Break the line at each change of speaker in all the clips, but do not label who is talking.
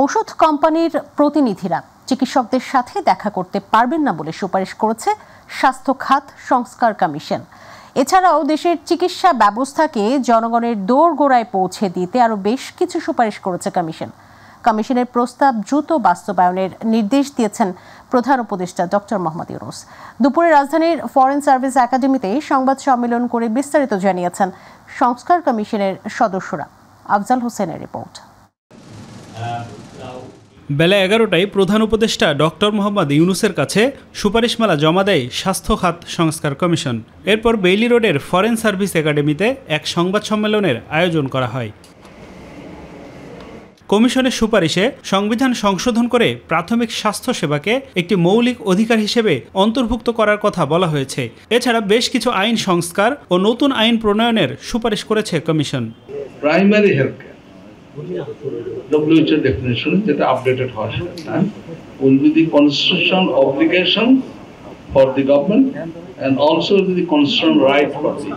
ঔষধ কোম্পানির প্রতিনিধিরা চিকিৎসকদের সাথে দেখা করতে পারবেন না বলে সুপারিশ করেছে স্বাস্থ্য খাত সংস্কার কমিশন। এছাড়াও দেশের চিকিৎসা ব্যবস্থাকে জনগণের দোরগোড়ায় পৌঁছে দিতে আরও বেশ কিছু সুপারিশ করেছে কমিশন। কমিশনের প্রস্তাব দ্রুত বাস্তবায়নের নির্দেশ দিয়েছেন প্রধান উপদেষ্টা ডক্টর মোহাম্মদ ইউনূস। দুপুরে রাজধানীর ফরেন সার্ভিস একাডেমিতে সংবাদ সম্মেলন করে বিস্তারিত জানিয়েছেন সংস্কার কমিশনের সদস্যরা। আফজাল হোসেনের রিপোর্ট।
বেলা ১১টায় প্রধান উপদেষ্টা ডক্টর মোহাম্মদ ইউনূসের কাছে সুপারিশমালা জমা দেয় স্বাস্থ্য খাত সংস্কার কমিশন। এরপর বেইলি রোডের ফরেন সার্ভিস একাডেমিতে এক সংবাদ সম্মেলনের আয়োজন করা হয়। কমিশনের সুপারিশে সংবিধান সংশোধন করে প্রাথমিক স্বাস্থ্য সেবাকে একটি মৌলিক অধিকার হিসেবে অন্তর্ভুক্ত করার কথা বলা হয়েছে। এছাড়া বেশ কিছু আইন সংস্কার ও নতুন আইন প্রণয়নের সুপারিশ করেছে commission.
Primary health care WHO definition যেটা আপডেটেড হয় will be the constitutional obligation for the government and also the constitutional right for the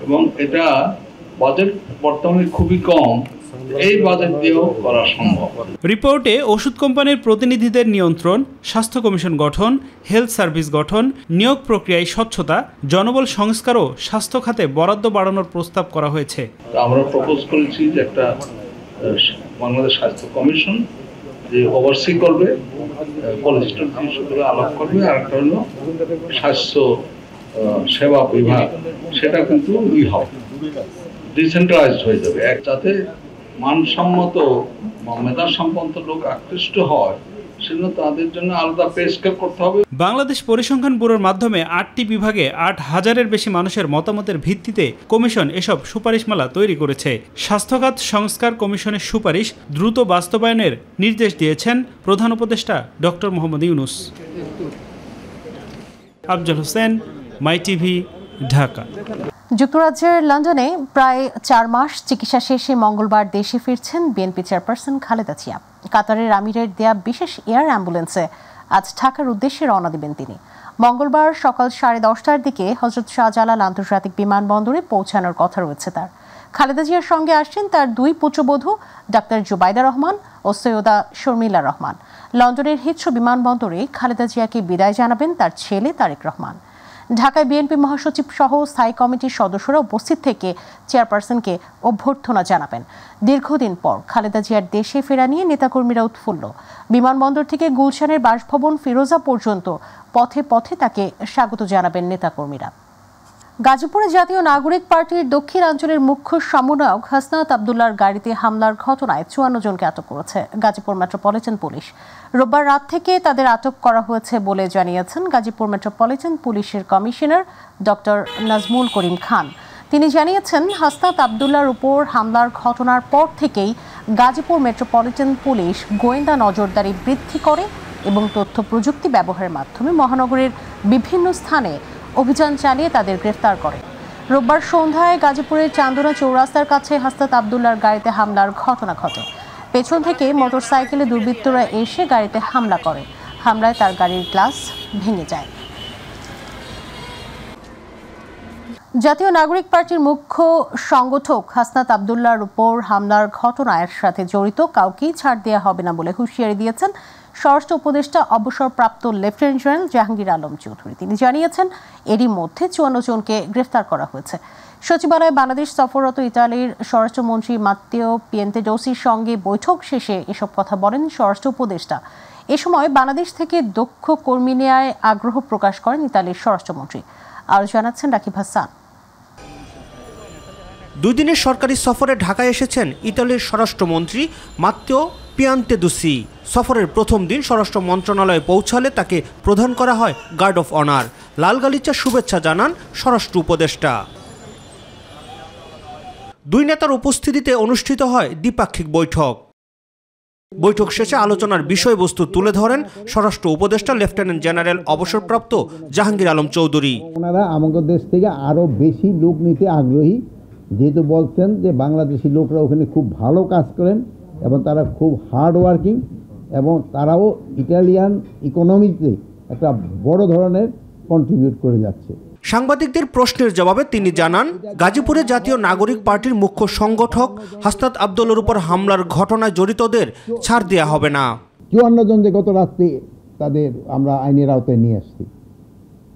এবং এটা বাজেট বর্তমানে খুবই কম, এই বাজেট দিয়েও করা সম্ভব।
রিপোর্টে ওষুধ কোম্পানির প্রতিনিধিদের নিয়ন্ত্রণ, স্বাস্থ্য কমিশন গঠন, হেলথ সার্ভিস গঠন, নিয়োগ প্রক্রিয়ায় স্বচ্ছতা, জনবল সংস্কার ও স্বাস্থ্য খাতে বরাদ্দ বাড়ানোর প্রস্তাব করা হয়েছে।
আমরা প্রপোজ করেছি যে একটা বাংলাদেশ স্বাস্থ্য কমিশন যে ওভারসি করবে, পলিটিক্যাল ইস্যুগুলো আলাপ করবে, আর একটা হলো স্বাস্থ্য সেবা বিভাগ, সেটা কিন্তু ডিসেন্ট্রালাইজড হয়ে যাবে, এক যাতে মানসম্মত মেধাসম্পন্ন লোক আকৃষ্ট হয়, সেজন্য তাদের জন্য আলাদা পে স্কেল করতে হবে।
বাংলাদেশ পরিসংখ্যান ব্যুরোর মাধ্যমে 8টি বিভাগে 8,000-এর বেশি মানুষের মতামতের ভিত্তিতে কমিশন এসব সুপারিশমালা তৈরি করেছে। স্বাস্থ্যখাত সংস্কার কমিশনের সুপারিশ দ্রুত বাস্তবায়নের নির্দেশ দিয়েছেন প্রধান উপদেষ্টা ডক্টর মোহাম্মদ ইউনূস। আফজাল হোসেন, মাই টিভি, ঢাকা।
যুক্তরাজ্যের লন্ডনে প্রায় 4 মাস চিকিৎসা শেষে মঙ্গলবার দেশে ফিরছেন বিএনপি চেয়ারপারসন খালেদা জিয়া। কাতারের আমিরের দেয়া বিশেষ এয়ার অ্যাম্বুলেন্সে আজ ঢাকার উদ্দেশ্যে রওনা দিবেন তিনি। মঙ্গলবার সকাল 10:30টার দিকে হযরত শাহজালাল আন্তর্জাতিক বিমানবন্দরে পৌঁছানোর কথা রয়েছে তার। খালেদা জিয়ার সঙ্গে আসছেন তার 2 পুত্রবধূ ডাক্তার জুবাইদা রহমান ও সৈয়দা শর্মিলা রহমান। লন্ডনের হিথ্রো বিমানবন্দরে খালেদা জিয়াকে বিদায় জানাবেন তার ছেলে তারেক রহমান। ঢাকায় বিএনপি মহাসচিব সহ স্থায়ী কমিটির সদস্যরা উপস্থিত থেকে চেয়ারপারসনকে অভ্যর্থনা জানাবেন। দীর্ঘদিন পর খালেদা জিয়ার দেশে ফেরা নিয়ে নেতাকর্মীরা উৎফুল্ল। বিমানবন্দর থেকে গুলশানের বাসভবন ফিরোজা পর্যন্ত পথে পথে তাকে স্বাগত জানাবেন নেতাকর্মীরা। গাজীপুরে জাতীয় নাগরিক পার্টির দক্ষিণাঞ্চলের মুখ্য সমন্বয়ক হাসনাত আবদুল্লাহর গাড়িতে হামলার ঘটনায় 54 জনকে আটক করেছে গাজীপুর মেট্রোপলিটন পুলিশ। রোববার রাত থেকে তাদের আটক করা হয়েছে বলে জানিয়েছেন গাজীপুর মেট্রোপলিটন পুলিশের কমিশনার ডক্টর নাজমুল করিম খান। তিনি জানিয়েছেন, হাসনাত আবদুল্লাহর উপর হামলার ঘটনার পর থেকেই গাজীপুর মেট্রোপলিটন পুলিশ গোয়েন্দা নজরদারি বৃদ্ধি করে এবং তথ্য প্রযুক্তি ব্যবহারের মাধ্যমে মহানগরের বিভিন্ন স্থানে অভিযান চালিয়ে তাদের গ্রেফতার করে। রোববার সন্ধ্যায় গাজীপুরের চান্দনা চৌরাস্তার কাছে হাসনাত আবদুল্লাহর গাড়িতে হামলার ঘটনা ঘটে। পেছন থেকে মোটরসাইকেলে দুর্বৃত্তরা এসে গাড়িতে হামলা করে। হামলায় তার গাড়ির গ্লাস ভেঙে যায়। জাতীয় নাগরিক পার্টির মুখ্য সংগঠক হাসনাত আবদুল্লাহর উপর হামলার ঘটনার সাথে জড়িত কাউকেই ছাড় দেওয়া হবে না বলে হুঁশিয়ারি দিয়েছেন স্বরাষ্ট্র উপদেষ্টা অবসরপ্রাপ্ত লেফটেন্যান্ট জেনারেল জাহাঙ্গীর আলম চৌধুরী। তিনি জানিয়েছেন, এরই মধ্যে 54 জনকে গ্রেফতার করা হয়েছে। সচিবালয়ে বাংলাদেশ সফররত ইতালির স্বরাষ্ট্রমন্ত্রী মাত্তেও পিয়েন্তেডোসির সঙ্গে বৈঠক শেষে এসব কথা বলেন স্বরাষ্ট্র উপদেষ্টা। এ সময় বাংলাদেশ থেকে দক্ষ কর্মী নেওয়ায় আগ্রহ প্রকাশ করেন ইতালির স্বরাষ্ট্রমন্ত্রী। আরও জানাচ্ছেন রাকিব হাসান।
2 দিনের সরকারি সফরে ঢাকায় এসেছেন ইতালির স্বরাষ্ট্রমন্ত্রী মাত্তেও পিয়েন্তেডোসি। সফরের প্রথম দিন স্বরাষ্ট্র মন্ত্রণালয়ে পৌঁছালে তাকে প্রদান করা হয় গার্ড অফ অনার। লাল গালিচার শুভেচ্ছা জানান স্বরাষ্ট্র উপদেষ্টা। 2 নেতার উপস্থিতিতে অনুষ্ঠিত হয় দ্বিপাক্ষিক বৈঠক। বৈঠক শেষে আলোচনার বিষয়বস্তু তুলে ধরেন স্বরাষ্ট্র উপদেষ্টা লেফটেন্যান্ট জেনারেল অবসরপ্রাপ্ত জাহাঙ্গীর আলম চৌধুরী।
ওনারা আমাদের দেশ থেকে আরও বেশি লোক নিতে আগ্রহী, যেহেতু বলছেন যে বাংলাদেশি লোকরা ওখানে খুব ভালো কাজ করেন এবং তারা খুব হার্ড ওয়ার্কিং এবং তারাও ইটালিয়ান ইকোনমিতে একটা বড় ধরনের কন্ট্রিবিউট করে যাচ্ছে।
সাংবাদিকদের প্রশ্নের জবাবে তিনি জানান, গাজীপুরে জাতীয় নাগরিক পার্টির মুখ্য সংগঠক হাসনাত আব্দুলের উপর হামলার ঘটনায় জড়িতদের ছাড় দেওয়া হবে না।
54 জন যে গত রাত্রে তাদের আমরা আইনের আওতায় নিয়ে আসছি,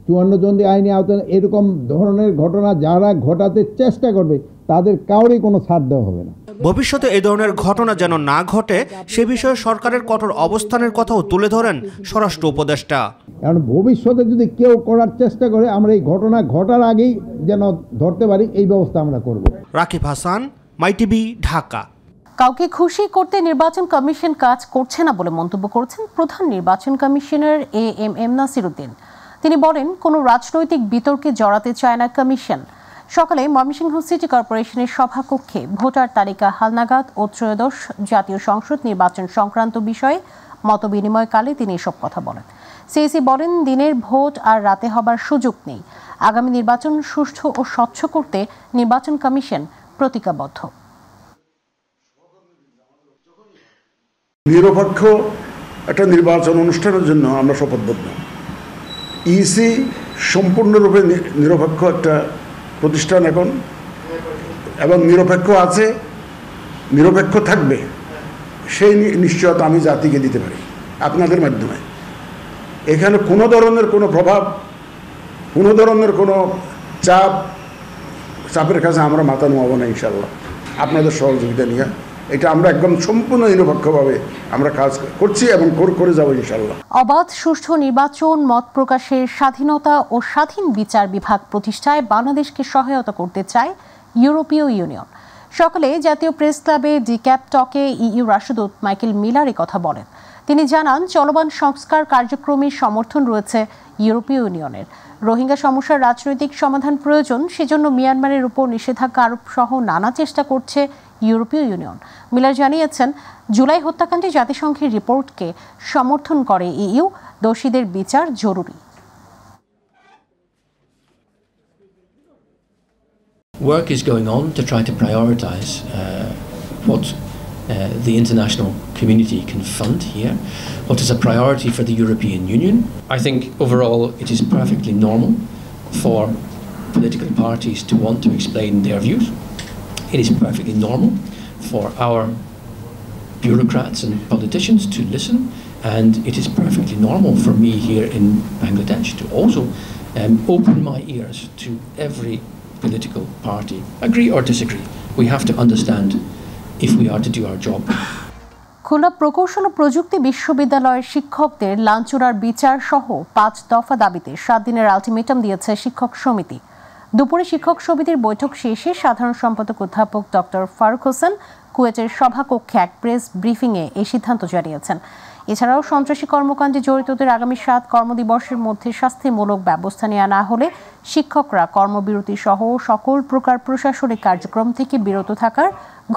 54 জন যে আইনের আওতায়, এরকম ধরনের ঘটনা যারা ঘটাতে চেষ্টা করবে তাদের কাউরই কোনো ছাড় দেওয়া হবে না।
ভবিষ্যতে এই ধরনের ঘটনা যেন না ঘটে সে বিষয়ে সরকারের কঠোর অবস্থানের কথাও তুলে ধরেন স্বরাষ্ট্র উপদেষ্টা।
কারণ ভবিষ্যতে যদি কেউ করার চেষ্টা করে আমরা এই ঘটনা ঘটার আগেই যেন ধরতে পারি, এই ব্যবস্থা আমরা করব।
রাকিব হাসান, মাইটিভি, ঢাকা।
কাউকে খুশি করতে নির্বাচন কমিশন কাজ করছে না বলে মন্তব্য করেছেন প্রধান নির্বাচন কমিশনার AMM নাসির উদ্দিন। তিনি বলেন, কোনো রাজনৈতিক বিতর্কে জড়াতে চায় না কমিশন। সকালে ময়মনসিংহ সিটি কর্পোরেশনের সভাকক্ষে ভোটার তালিকা হালনাগাদ ও ত্রয়োদশ জাতীয় সংসদ নির্বাচন সংক্রান্ত বিষয়ে মতবিনিময়কালে তিনি এসব কথা বলেন। সিইসি বলেন, দিনের ভোট আর রাতে হবার সুযোগ নেই। আগামী নির্বাচন সুষ্ঠু ও স্বচ্ছ করতে নির্বাচন কমিশন প্রতিজ্ঞাবদ্ধ।
নিরপেক্ষ একটা নির্বাচন অনুষ্ঠানের জন্য আমরা শপথবদ্ধ। ইসি সম্পূর্ণরূপে নিরপেক্ষ একটা প্রতিষ্ঠান এখন, এবং নিরপেক্ষ আছে, নিরপেক্ষ থাকবে, সেই নিশ্চয়তা আমি জাতিকে দিতে পারি আপনাদের মাধ্যমে। এখানে কোনো ধরনের কোনো প্রভাব, কোনো ধরনের কোনো চাপের কাছে আমরা মাথা নোয়াবো না ইনশাল্লাহ, আপনাদের সহযোগিতা নিয়ে। এটা আমরা একদম সম্পূর্ণ নিরপেক্ষভাবে আমরা কাজ করছি এবং করে যাবো ইনশাল্লাহ।
অবাধ সুষ্ঠু নির্বাচন, মত প্রকাশের স্বাধীনতা ও স্বাধীন বিচার বিভাগ প্রতিষ্ঠায় বাংলাদেশকে সহায়তা করতে চায় ইউরোপীয় ইউনিয়ন। সকালে জাতীয় প্রেস ক্লাবে ডিক্যাপ টকে ইইউ রাষ্ট্রদূত মাইকেল মিলার কথা বলেন। তিনি জানান, চলমান সংস্কার কার্যক্রমের সমর্থন রয়েছে ইউরোপীয় ইউনিয়নের। রোহিঙ্গা সমস্যার রাজনৈতিক সমাধান প্রয়োজন, সেজন্য মিয়ানমারের উপর নিষেধাজ্ঞা আরোপ সহ নানা চেষ্টা করছে ইউরোপীয় ইউনিয়ন। মিলার জানিয়েছেন, জুলাই হত্যাকাণ্ডে জাতিসংঘের রিপোর্টকে সমর্থন করে ইইউ, দোষীদের বিচার জরুরি।
Work is going on to try to prioritize what the international community can fund here, what is a priority for the European Union. I think overall it is perfectly normal for political parties to want to explain their views. It is perfectly normal for our bureaucrats and politicians to listen, and it is perfectly normal for me here in Bangladesh to also open my ears to every political party. Agree or disagree, we have to understand if we are to do our job.
Khulna প্রকৌশল ও প্রযুক্তি বিশ্ববিদ্যালয়ের শিক্ষকদের লাঞ্ছনার বিচার সহ 5 দফা দাবিতে 7 দিনের ultimatum দিয়েছে শিক্ষক সমিতি। দুপুরে শিক্ষক সমিতির বৈঠক শেষে সাধারণ সম্পাদক অধ্যাপক ডক্টর ফারুক হোসেন কুয়েটের সভাকক্ষে এক প্রেস ব্রিফিংয়ে এই সিদ্ধান্ত জানিয়েছেন। এছাড়াও সন্ত্রাসী কর্মকাণ্ডে জড়িতদের আগামী 7 কর্মদিবসের মধ্যে শাস্তিমূলক ব্যবস্থা নেওয়া না হলে শিক্ষকরা কর্মবিরতি সহ সকল প্রকার প্রশাসনিক কার্যক্রম থেকে বিরত থাকার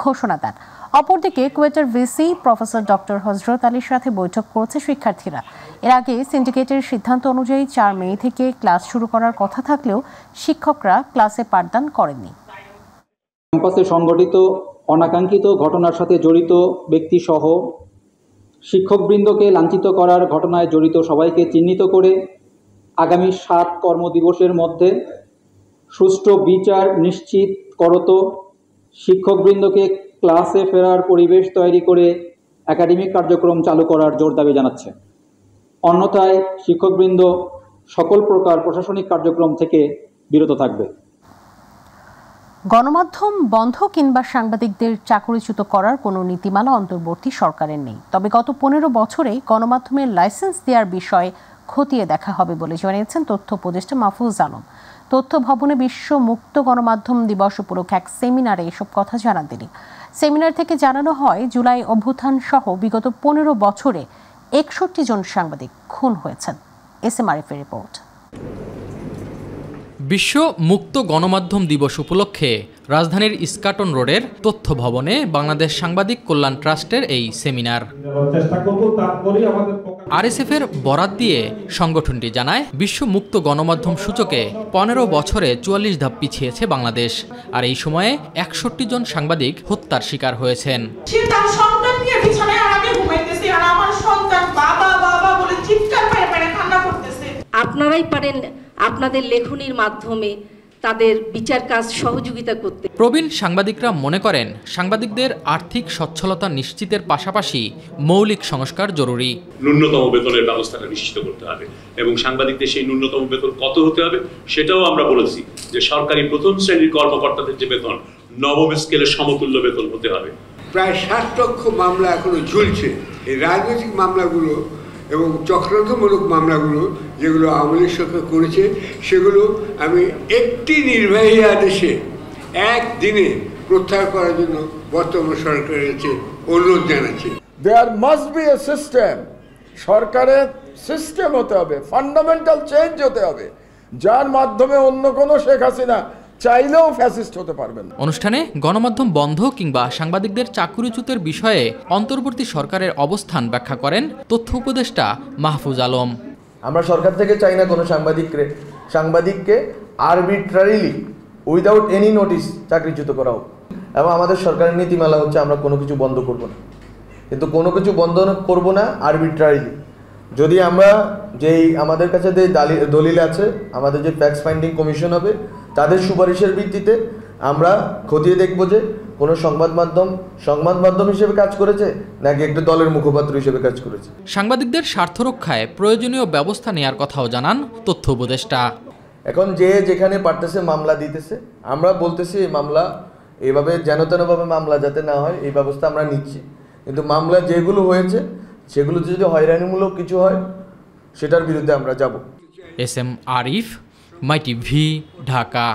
ঘোষণা দেন। অপরদিকে কুয়েটের ভিসি প্রফেসর ডক্টর হজরত আলীর সাথে বৈঠক করেছে শিক্ষার্থীরা। এর আগে সিন্ডিকেটের সিদ্ধান্ত অনুযায়ী 4 মে থেকে ক্লাস শুরু করার কথা থাকলেও শিক্ষকরা ক্লাসে পাঠদান করেননি।
ক্যাম্পাসে সংঘটিত অনাকাঙ্ক্ষিত ঘটনার সাথে জড়িত ব্যক্তি সহ শিক্ষকবৃন্দকে লাঞ্ছিত করার ঘটনায় জড়িত সবাইকে চিহ্নিত করে আগামী 7 কর্মদিবসের মধ্যে সুষ্ঠু বিচার নিশ্চিত করত শিক্ষকবৃন্দকে ক্লাসে ফেরার পরিবেশ তৈরি করে একাডেমিক কার্যক্রম চালু করার জোর দাবি জানাচ্ছে। অন্যথায় শিক্ষকবৃন্দ সকল প্রকার প্রশাসনিক কার্যক্রম থেকে বিরত থাকবে।
গণমাধ্যম বন্ধ কিংবা সাংবাদিকদের চাকরিচ্যুত করার কোনো নীতিমালা অন্তর্বর্তী সরকারের নেই। তবে গত 15 বছরে গণমাধ্যমের লাইসেন্স দেওয়ার বিষয়ে খতিয়ে দেখা হবে বলে জানিয়েছেন তথ্য উপদেষ্টা মাহফুজ আলম। তথ্য ভবনে বিশ্ব মুক্ত গণমাধ্যম দিবস উপলক্ষে এক সেমিনারে এসব কথা জানান তিনি। সেমিনার থেকে জানানো হয়, জুলাই অভ্যুত্থান সহ বিগত 15 বছরে 61 জন সাংবাদিক খুন হয়েছেন। এসএমআরএফের রিপোর্ট।
বিশ্ব মুক্ত গণমাধ্যম দিবস উপলক্ষে রাজধানীর ইস্কাটন রোডের তথ্য ভবনে বাংলাদেশ সাংবাদিক কল্যাণ ট্রাস্টের এই সেমিনার। আরএসএফের বরাত দিয়ে সংগঠনটি জানায়, বিশ্ব মুক্ত গণমাধ্যম সূচকে 15 বছরে 44 ধাপ পিছিয়েছে বাংলাদেশ। আর এই সময়ে 61 জন সাংবাদিক হত্যার শিকার হয়েছেন।
আপনারাই পারেন আপনাদের লেখনীর মাধ্যমে তাদের বিচার কাজ সহযোগিতা করতে।
প্রবীণ সাংবাদিকরা মনে করেন সাংবাদিকদের আর্থিক সচ্ছলতা নিশ্চিতের পাশাপাশি মৌলিক সংস্কার জরুরি।
ন্যূনতম বেতনের ব্যবস্থাটা নিশ্চিত করতে হবে এবং সাংবাদিকদের সেই ন্যূনতম বেতন কত হতে হবে সেটাও আমরা বলেছি যে সরকারি প্রথম শ্রেণীর কর্মকর্তাদের যে বেতন নবম স্কেলের সমতুল্য বেতন হতে হবে।
প্রায় 60 লক্ষ মামলা এখনো ঝুলছে। এই রাজনৈতিক মামলাগুলো এবং চক্রান্তমূলক মামলাগুলো যেগুলো আওয়ামী লীগ সরকার করেছে সেগুলো আমি একটি নির্বাহী আদেশে একদিনে প্রত্যাহার করার জন্য বর্তমান সরকারের কাছে অনুরোধ জানাচ্ছি।
There must be a system. সরকারের সিস্টেম হতে হবে, ফান্ডামেন্টাল চেঞ্জ হতে হবে, যার মাধ্যমে অন্য কোনো শেখ হাসিনা চাইলেও ফ্যাসিস্ট হতে পারবেন।
অনুষ্ঠানে গণমাধ্যম বন্ধ কিংবা সাংবাদিকদের চাকরিচ্যুতের বিষয়ে অন্তর্বর্তী সরকারের অবস্থান ব্যাখ্যা করেন তথ্য উপদেষ্টা মাহফুজ আলম।
আমরা সরকার থেকে চাই না কোনো সাংবাদিককে আরবিট্রারিলি উইদাউট এনি নোটিস চাকরিচ্যুত করা হোক, এবং আমাদের সরকারের নীতিমালা হচ্ছে আমরা কোনো কিছু বন্ধ করব না, কিন্তু কোনো কিছু বন্ধ করব না আরবিট্রারিলি। যদি আমরা যেই আমাদের কাছে যে দলিল আছে, আমাদের যে ফ্যাক্ট ফাইন্ডিং কমিশন হবে তাদের সুপারিশের ভিত্তিতে আমরা খতিয়ে দেখব যে কোনো সংবাদ মাধ্যম হিসেবে কাজ করেছে নাকি একটা দলের মুখপাত্র হিসেবে কাজ করেছে।
সাংবাদিকদের স্বার্থ রক্ষায় প্রয়োজনীয় ব্যবস্থা নেওয়ার কথাও জানান তথ্য উপদেষ্টা।
এখন যে যেখানে পারতেছে মামলা দিতেছে, আমরা বলতেছি এই মামলা এইভাবে যেন তেনভাবে মামলা যাতে না হয় এই ব্যবস্থা আমরা নিচ্ছি, কিন্তু মামলা যেগুলো হয়েছে সেগুলো যদি হয়রানিমূলক কিছু হয় সেটার বিরুদ্ধে আমরা যাব।
SM Arif, MyTV, Dhaka.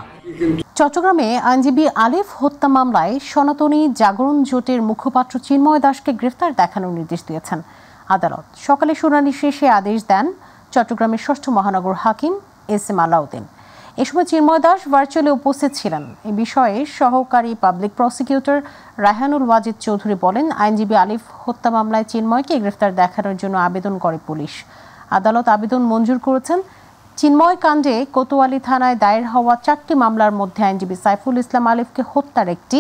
চট্টগ্রামে আইনজীবী আলিফ হত্যা মামলায় সনাতনী জাগরণ জোটের মুখপাত্র চিন্ময় দাসকে গ্রেফতার দেখানোর নির্দেশ দিয়েছেন আদালত। সকালে শুনানি শেষে আদেশ দেন চট্টগ্রামের ৬ষ্ঠ মহানগর হাকিম SM আলাউদ্দিন। এ সময় চিন্ময় দাস ভার্চুয়ালি উপস্থিত ছিলেন। এ বিষয়ে সহকারী পাবলিক প্রসিকিউটর রায়হানুল ওয়াজিদ চৌধুরী বলেন, আইনজীবী আলিফ হত্যা মামলায় চিন্ময়কে গ্রেফতার দেখানোর জন্য আবেদন করে পুলিশ। আদালত আবেদন মঞ্জুর করেছেন। চিন্ময় কাণ্ডে কোতোয়ালি থানায় দায়ের হওয়া 4টি মামলার মধ্যে আইনজীবী সাইফুল ইসলাম আলিফকে হত্যার একটি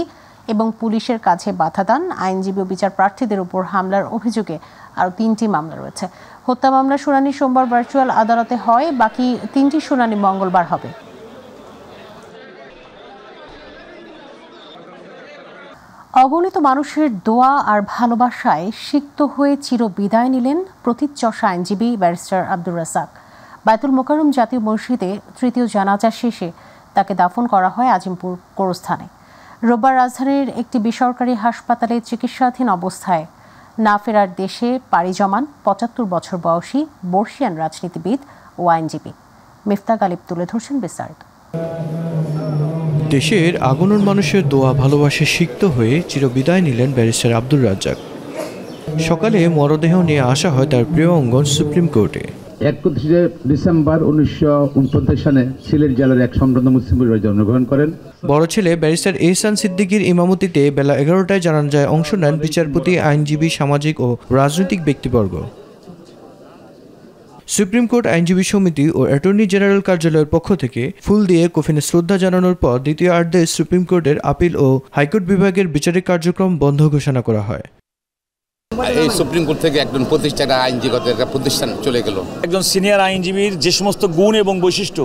এবং পুলিশের কাছে বাধা দান, আইনজীবী ও বিচার প্রার্থীদের উপর হামলার অভিযোগে আরও 3টি মামলা রয়েছে। হত্যা মামলার শুনানি সোমবার ভার্চুয়াল আদালতে হয়, বাকি 3টি শুনানি মঙ্গলবার হবে। অগণিত মানুষের দোয়া আর ভালোবাসায় সিক্ত হয়ে চির বিদায় নিলেন প্রথিতযশা আইনজীবী ব্যারিস্টার আব্দুর রাজ্জাক। বায়তুল মোকাররম জাতীয় মসজিদে তৃতীয় জানাজা শেষে তাকে দাফন করা হয় আজিমপুর গোরস্থানে। রোববার রাজধানীর একটি বেসরকারি হাসপাতালে চিকিৎসাধীন অবস্থায় না ফেরার দেশে পাড়ি জমান 75 বছর বয়সী বর্ষিয়ান রাজনীতিবিদ ও আইনজীবী। মিফতা গালিব তুলে ধরছেন বিস্তারিত।
দেশের আগনন মানুষের দোয়া ভালোবাসে সিক্ত হয়ে চিরবিদায় নিলেন ব্যারিস্টার আব্দুর রাজ্জাক। সকালে মরদেহ নিয়ে আসা হয় তার প্রিয় অঙ্গন সুপ্রিম কোর্টে।
31 ডিসেম্বর 1949 সালে সিলেট জেলার এক সম্ভ্রান্ত মুসলিম পরিবারে জন্মগ্রহণ করেন।
বড় ছেলে ব্যারিস্টার এহসান সিদ্দিকীর ইমামতিতে বেলা 11টায় জানাজায় অংশ নেন বিচারপতি, আইনজীবী, সামাজিক ও রাজনৈতিক ব্যক্তিবর্গ। সুপ্রিম কোর্ট আইনজীবী সমিতি ও অ্যাটর্নি জেনারেল কার্যালয়ের পক্ষ থেকে ফুল দিয়ে কফিনে শ্রদ্ধা জানানোর পর দ্বিতীয়ার্ধে সুপ্রিম কোর্টের আপিল ও হাইকোর্ট বিভাগের বিচারিক কার্যক্রম বন্ধ ঘোষণা করা হয়।
এই সুপ্রিম কোর্ট থেকে একজন প্রতিষ্ঠাতা আইনজীবীগত একটা প্রতিষ্ঠান চলে গেল। একজন
সিনিয়র আইনজীবীর যে সমস্ত গুণ এবং বৈশিষ্ট্য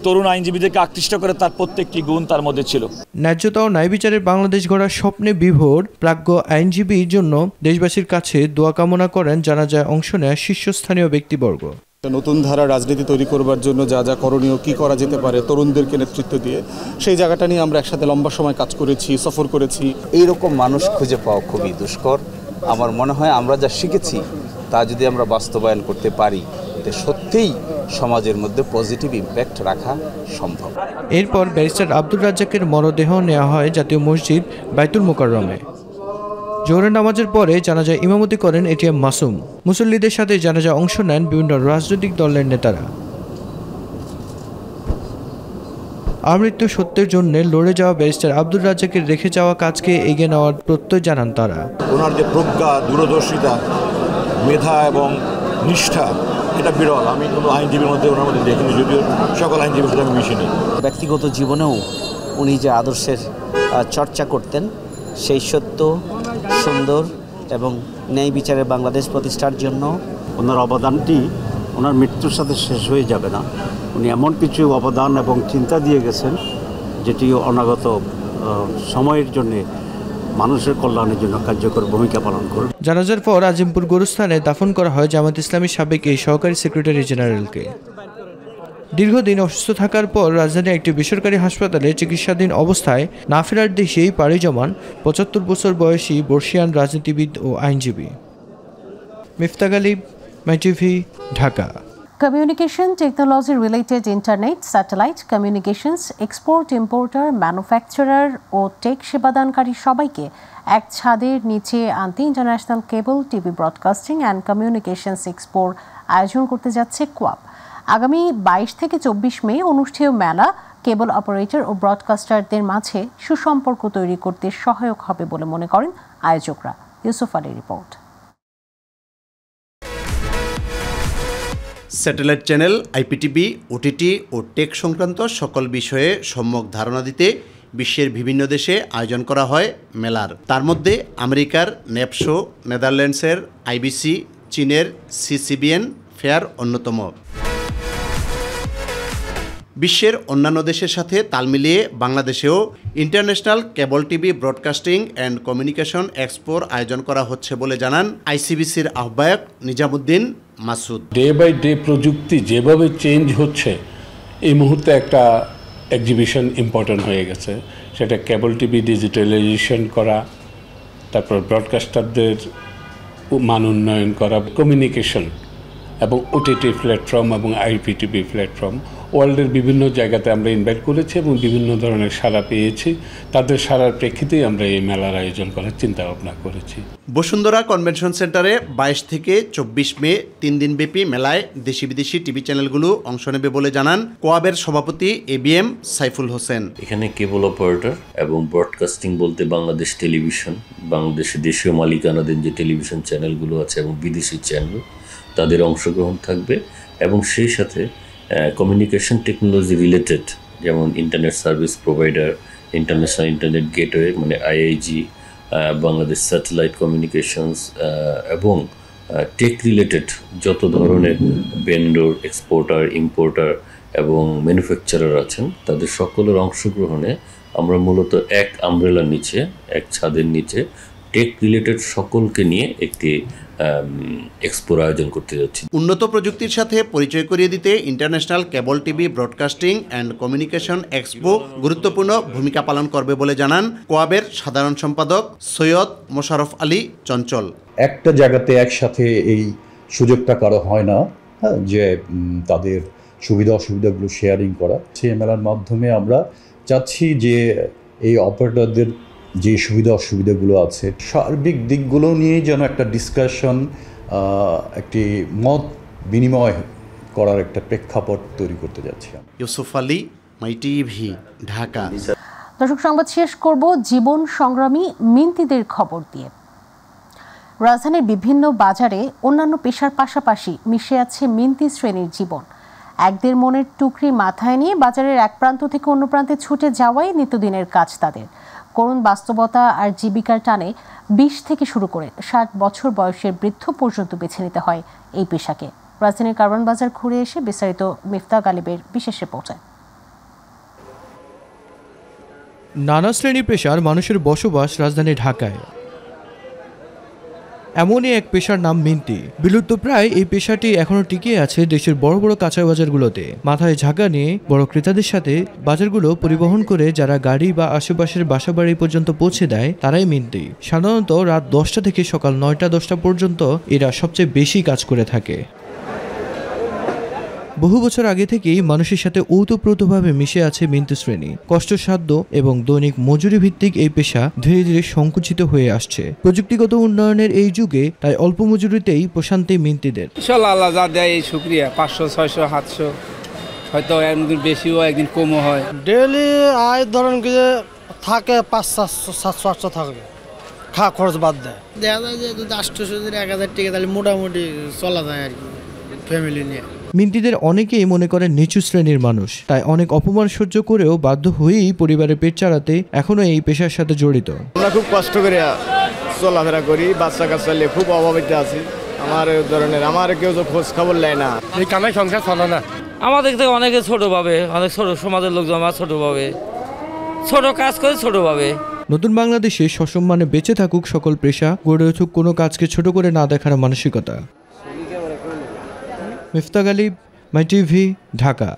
তরুণ আইনজীবীদেরকে আকৃষ্ট করে তার প্রত্যেকটি গুণ তার মধ্যে ছিল।
ন্যায্যতা ও ন্যায় বিচারের বাংলাদেশ গড়ার স্বপ্নে বিভোর প্রাজ্ঞ আইনজীবীর জন্য দেশবাসীর কাছে দোয়া কামনা করেন জানাজায় অংশ নেয় শীর্ষস্থানীয় ব্যক্তিবর্গ।
নতুন ধারা রাজনীতি তৈরি করবার জন্য যা যা করণীয়, কি করা যেতে পারে তরুণদেরকে নেতৃত্ব দিয়ে, সেই জায়গাটা নিয়ে আমরা একসাথে লম্বা সময় কাজ করেছি, সফর করেছি।
এইরকম মানুষ খুঁজে পাওয়া খুবই দুষ্কর। আমার মনে হয় আমরা যা শিখেছি তা যদি আমরা বাস্তবায়ন করতে পারি তে সত্যিই সমাজের মধ্যে পজিটিভ ইম্প্যাক্ট রাখা সম্ভব।
এরপর ব্যারিস্টার আব্দুর রাজ্জাকের মরদেহ নেওয়া হয় জাতীয় মসজিদ বায়তুল মোকাররমে। জোহরের নামাজের পরে জানাজায় ইমামতি করেন ATM মাসুম। মুসল্লিদের সাথে জানাজায় অংশ নেন বিভিন্ন রাজনৈতিক দলের নেতারা। আমৃত্যু সত্যের জন্য লড়ে যাওয়া ব্যারিস্টার আব্দুর রাজ্জাকের রেখে যাওয়া কাজকে এগিয়ে নেওয়ার প্রত্যয় জানান তারা।
ওনার যে প্রজ্ঞা, দূরদর্শিতা, মেধা এবং নিষ্ঠা, এটা বিরল। আমি কোনো আইনজীবীর মধ্যে ওনার মধ্যে দেখিনি, যদিও সকল আইনজীবীর সাথে আমি মিশিনি।
ব্যক্তিগত জীবনেও উনি যে আদর্শের চর্চা করতেন, সেই সত্য, সুন্দর এবং ন্যায় বিচারের বাংলাদেশ প্রতিষ্ঠার জন্য
ওনার অবদানটি
ওনার মৃত্যুর সাথে শেষ হয়ে যাবে না। উনি এমন কিছু অবদান এবং চিন্তা দিয়ে গেছেন যেটি অনাগত সময়ের জন্যে মানুষের কল্যাণের জন্য কার্যকর ভূমিকা পালন করবে।
জানাজার পর আজিমপুর গোরস্থানে দাফন করা হয় জামায়াত ইসলামীর সাবেক এই সহকারী সেক্রেটারি জেনারেলকে। দীর্ঘদিন অসুস্থ থাকার পর রাজধানীর একটি বেসরকারি হাসপাতালে চিকিৎসাধীন অবস্থায় না ফেরার দেশেই পাড়ি জমান ৭৫ বছর বয়সী বর্ষিয়ান রাজনীতিবিদ ও আইনজীবী। Mifta Ghalib, My TV, Dhaka.
Communication technology related internet, satellite communications, export, importer, manufacturer ও টেক সেবাদানকারী সবাইকে এক ছাদের নিচে আনতে international cable TV broadcasting and communications expo আয়োজন করতে যাচ্ছে কোয়াব। আগামী ২২ থেকে ২৪ মে অনুষ্ঠেয় মেলা কেবল অপারেটর ও ব্রডকাস্টারদের মাঝে সুসম্পর্ক তৈরি করতে সহায়ক হবে বলে মনে করেন আয়োজকরা। ইউসুফ আলীর report.
Satellite channel, IPTV, OTT ও টেক সংক্রান্ত সকল বিষয়ে সম্যক ধারণা দিতে বিশ্বের বিভিন্ন দেশে আয়োজন করা হয় মেলার। তার মধ্যে আমেরিকার নেপশো, নেদারল্যান্ডসের আইবিসি, চীনের সিসিবিএন ফেয়ার অন্যতম। বিশ্বের অন্যান্য দেশের সাথে তাল মিলিয়ে বাংলাদেশেও international cable TV broadcasting and communication expo আয়োজন করা হচ্ছে বলে জানান আইসিবিসির আহ্বায়ক Nizamuddin Masud.
Day by day প্রযুক্তি যেভাবে চেঞ্জ হচ্ছে, এই মুহূর্তে একটা এক্সিবিশন ইম্পর্টেন্ট হয়ে গেছে। সেটা কেবল টিভি ডিজিটালাইজেশন করা, তারপর ব্রডকাস্টারদের মান উন্নয়ন করা, কমিউনিকেশন এবং ওটিটি প্ল্যাটফর্ম এবং আইপিটিভি প্ল্যাটফর্ম ওয়ার্ল্ডের বিভিন্ন জায়গাতে আমরা ইনভাইট করেছি এবং বিভিন্ন ধরনের সাড়া পেয়েছি। তাদের সাড়ার প্রেক্ষিতেই আমরা এই মেলার আয়োজন করার চিন্তা ভাবনা করেছি।
বসুন্ধরা কনভেনশন সেন্টারে ২২ থেকে ২৪ মে ৩ দিনব্যাপী মেলায় দেশি বিদেশি টিভি চ্যানেলগুলো অংশ নেবে বলে জানান কোয়াবের সভাপতি এবিএম সাইফুল হোসেন।
এখানে কেবল অপারেটর এবং ব্রডকাস্টিং বলতে বাংলাদেশ টেলিভিশন, বাংলাদেশের দেশীয় মালিকানাধীন যে টেলিভিশন চ্যানেলগুলো আছে এবং বিদেশি চ্যানেল, তাদের অংশগ্রহণ থাকবে। এবং সেই সাথে কমিউনিকেশন টেকনোলজি রিলেটেড, যেমন internet service provider, international internet gateway মানে আইআইজি, বাংলাদেশ স্যাটেলাইট কমিউনিকেশনস এবং টেক রিলেটেড যত ধরনের ভেন্ডর, এক্সপোর্টার, ইম্পোর্টার এবং ম্যানুফ্যাকচারার আছেন, তাদের সকলের অংশগ্রহণে আমরা মূলত এক আমব্রেলার নিচে, এক ছাদের নিচে টেক রিলেটেড সকলকে নিয়ে একটি এক্সপোর আয়োজন করতে যাচ্ছি।
উন্নত প্রযুক্তির সাথে পরিচয় করিয়ে দিতে international cable TV broadcasting and communication expo গুরুত্বপূর্ণ ভূমিকা পালন করবে বলে জানান কোয়াবের সাধারণ সম্পাদক সৈয়দ মোশাররফ আলী চঞ্চল।
একটা জায়গাতে একসাথে এই সুযোগটা কারো হয় না, যে তাদের সুবিধা অসুবিধাগুলো শেয়ারিং করা। সেই মেলার মাধ্যমে আমরা চাচ্ছি যে এই অপারেটরদের যে সুবিধা অসুবিধাগুলো আছে, সার্বিক দিকগুলো নিয়ে যেন একটা ডিসকাশন, একটি মত বিনিময় করার একটা প্রেক্ষাপট তৈরি করতে যাচ্ছি।
ইউসুফ আলী, মাইটিভি, ঢাকা।
দর্শক, সংবাদ শেষ করব জীবন সংগ্রামী মিন্তিদের খবর দিয়ে। রাজধানীর বিভিন্ন বাজারে অন্যান্য পেশার পাশাপাশি মিশে আছে মিন্তি শ্রেণীর জীবন। একদের মনের টুকরি মাথায় নিয়ে বাজারের এক প্রান্ত থেকে অন্য প্রান্তে ছুটে যাওয়াই নিত্যদিনের কাজ তাদের। করুণ বাস্তবতা আর জীবিকার টানে ২০ থেকে শুরু করে ৬০ বছর বয়সের বৃদ্ধ পর্যন্ত বেছে নিতে হয় এই পেশাকে। রাজধানীর কারওয়ান বাজার ঘুরে এসে বিস্তারিত মিফতা গালিবের বিশেষ রিপোর্টে।
নানা শ্রেণী পেশার মানুষের বসবাস রাজধানী ঢাকায়। এমনই এক পেশার নাম মিন্তি। বিলুপ্তপ্রায় এই পেশাটি এখনো টিকে আছে দেশের বড় বড় কাঁচা বাজারগুলোতে। মাথায় ঝাঁকা নিয়ে বড় ক্রেতাদের সাথে বাজারগুলো পরিবহন করে যারা গাড়ি বা আশেপাশের বাসাবাড়ি পর্যন্ত পৌঁছে দেয় তারাই মিন্তি। সাধারণত রাত ১০টা থেকে সকাল ৯টা-১০টা পর্যন্ত এরা সবচেয়ে বেশি কাজ করে থাকে। বহু বছর আগে থেকেই মানুষের সাথে ওতপ্রোতভাবে মিশে আছে মিন্তি শ্রেণী। কষ্টসাধ্য এবং দৈনিক মজুরি ভিত্তিক এই পেশা ধীরে ধীরে সংকুচিত হয়ে আসছে। প্রযুক্তিগত উন্নয়নের এই যুগে তাই অল্প মজুরিতেই প্রশান্তি মিন্তিদের।
ইনশাআল্লাহ আল্লাহ যা দেয় এই শুকরিয়া। ৫০০, ৬০০, ৭০০, হয়তো একদিন বেশিও একদিন কমও হয়।
ডেইলি আয় ধরেন কি যে থাকে ৫০০, ৭০০, ৮০০ থাকবে, খা খরচ বাদ দেয়। দেখা যায় যে ৮০০, ১,০০০ টাকা তাহলে মোটামুটি চলা যায় আর কি ফ্যামিলি নিয়ে।
মিন্তিদের অনেকেই মনে করেন নিচু শ্রেণীর মানুষ, তাই অনেক অপমান সহ্য করেও বাধ্য হয়েই পরিবারের পেট চালাতে এখনো এই পেশার সাথে জড়িত।
আমরা খুব কষ্ট করে চলাফেরা করি, বাচ্চা কাচ্চা নিয়ে খুব অভাবিত আছি।
আমার এই ধরনের আমার কেউ তো খোঁজ খবর নেয় না, এই কামে সংসার চলে না।
আমাদের থেকে অনেকে ছোট পাবে, অনেক ছোট সমাজের লোকজন আমার ছোট পাবে, ছোট কাজ করে ছোট পাবে।
নতুন বাংলাদেশে সসম্মানে বেঁচে থাকুক সকল পেশা, গড়ে উঠুক কোনো কাজকে ছোট করে না দেখার মানসিকতা। মিফতাক আলী, মাই টিভি, ঢাকা।